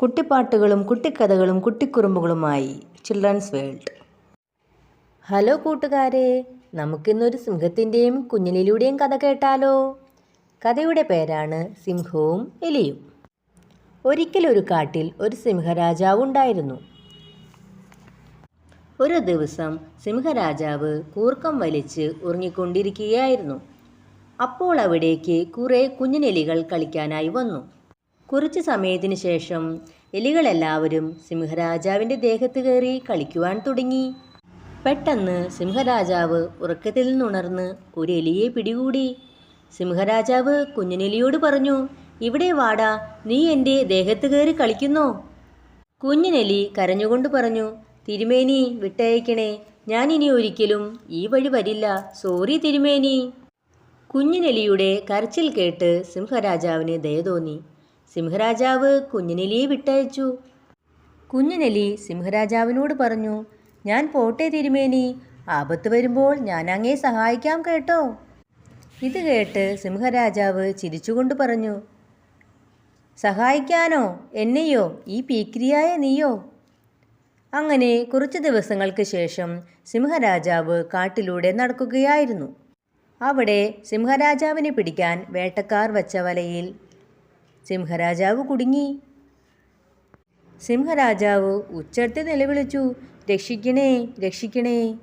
കുട്ടിപ്പാട്ടുകളും കുട്ടിക്കഥകളും കുട്ടിക്കുറുമ്പുകളുമായി children's world. Hello കൂട്ടുകാരെ, നമുക്കിന്നൊരു സിംഹത്തിൻ്റെയും കുഞ്ഞിനെലിയുടെയും കഥ കേട്ടാലോ? കഥയുടെ പേരാണ് സിംഹവും എലിയും. ഒരിക്കലൊരു കാട്ടിൽ ഒരു സിംഹരാജാവ് ഉണ്ടായിരുന്നു. ഒരു ദിവസം സിംഹരാജാവ് കൂർക്കം വലിച്ച് ഉറങ്ങിക്കൊണ്ടിരിക്കുകയായിരുന്നു. അപ്പോൾ അവിടേക്ക് കുറേ കുഞ്ഞിനെലികൾ കളിക്കാനായി വന്നു. കുറച്ച് സമയത്തിന് ശേഷം എലികളെല്ലാവരും സിംഹരാജാവിൻ്റെ ദേഹത്ത് കയറി കളിക്കുവാൻ തുടങ്ങി. പെട്ടെന്ന് സിംഹരാജാവ് ഉറക്കത്തിൽ നിന്നുണർന്ന് ഒരു എലിയെ പിടികൂടി. സിംഹരാജാവ് കുഞ്ഞിനെലിയോട് പറഞ്ഞു, "ഇവിടെ വാടാ, നീ എൻ്റെ ദേഹത്ത് കയറി കളിക്കുന്നോ?" കുഞ്ഞിനെലി കരഞ്ഞുകൊണ്ട് പറഞ്ഞു, "തിരുമേനി, വിട്ടയക്കണേ, ഞാൻ ഇനി ഒരിക്കലും ഈ വഴി വരില്ല, സോറി തിരുമേനി." കുഞ്ഞിനെലിയുടെ കരച്ചിൽ കേട്ട് സിംഹരാജാവിന് ദയ തോന്നി. സിംഹരാജാവ് കുഞ്ഞിനെലിയെ വിട്ടയച്ചു. കുഞ്ഞിനെലി സിംഹരാജാവിനോട് പറഞ്ഞു, "ഞാൻ പോട്ടെ തിരുമേനി, ആപത്ത് വരുമ്പോൾ ഞാൻ അങ്ങേ സഹായിക്കാം കേട്ടോ." ഇത് കേട്ട് സിംഹരാജാവ് ചിരിച്ചുകൊണ്ട് പറഞ്ഞു, "സഹായിക്കാനോ? എന്നെയോ? ഈ പീക്കിരിയായ നീയോ?" അങ്ങനെ കുറച്ച് ദിവസങ്ങൾക്ക് ശേഷം സിംഹരാജാവ് കാട്ടിലൂടെ നടക്കുകയായിരുന്നു. അവിടെ സിംഹരാജാവിനെ പിടിക്കാൻ വേട്ടക്കാർ വച്ച വലയിൽ സിംഹരാജാവ് കുടുങ്ങി. സിംഹരാജാവ് ഉച്ചത്തിൽ നിലവിളിച്ചു, "രക്ഷിക്കണേ, രക്ഷിക്കണേ."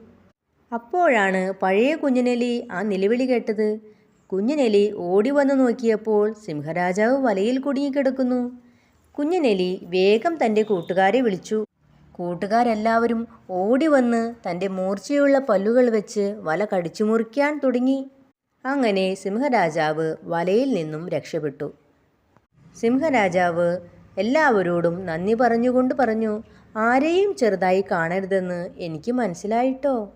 അപ്പോഴാണ് പഴയ കുഞ്ഞിനെലി ആ നിലവിളി കേട്ടത്. കുഞ്ഞിനെലി ഓടി വന്ന് നോക്കിയപ്പോൾ സിംഹരാജാവ് വലയിൽ കുടുങ്ങിക്കിടക്കുന്നു. കുഞ്ഞിനെലി വേഗം തൻ്റെ കൂട്ടുകാരെ വിളിച്ചു. കൂട്ടുകാരെല്ലാവരും ഓടി വന്ന് തൻ്റെ മൂർച്ചയുള്ള പല്ലുകൾ വെച്ച് വല കടിച്ചു മുറിക്കാൻ തുടങ്ങി. അങ്ങനെ സിംഹരാജാവ് വലയിൽ നിന്നും രക്ഷപ്പെട്ടു. സിംഹരാജാവ് എല്ലാവരോടും നന്ദി പറഞ്ഞുകൊണ്ട് പറഞ്ഞു, "ആരെയും ചെറുതായി കാണരുതെന്ന് എനിക്ക് മനസ്സിലായിട്ടോ."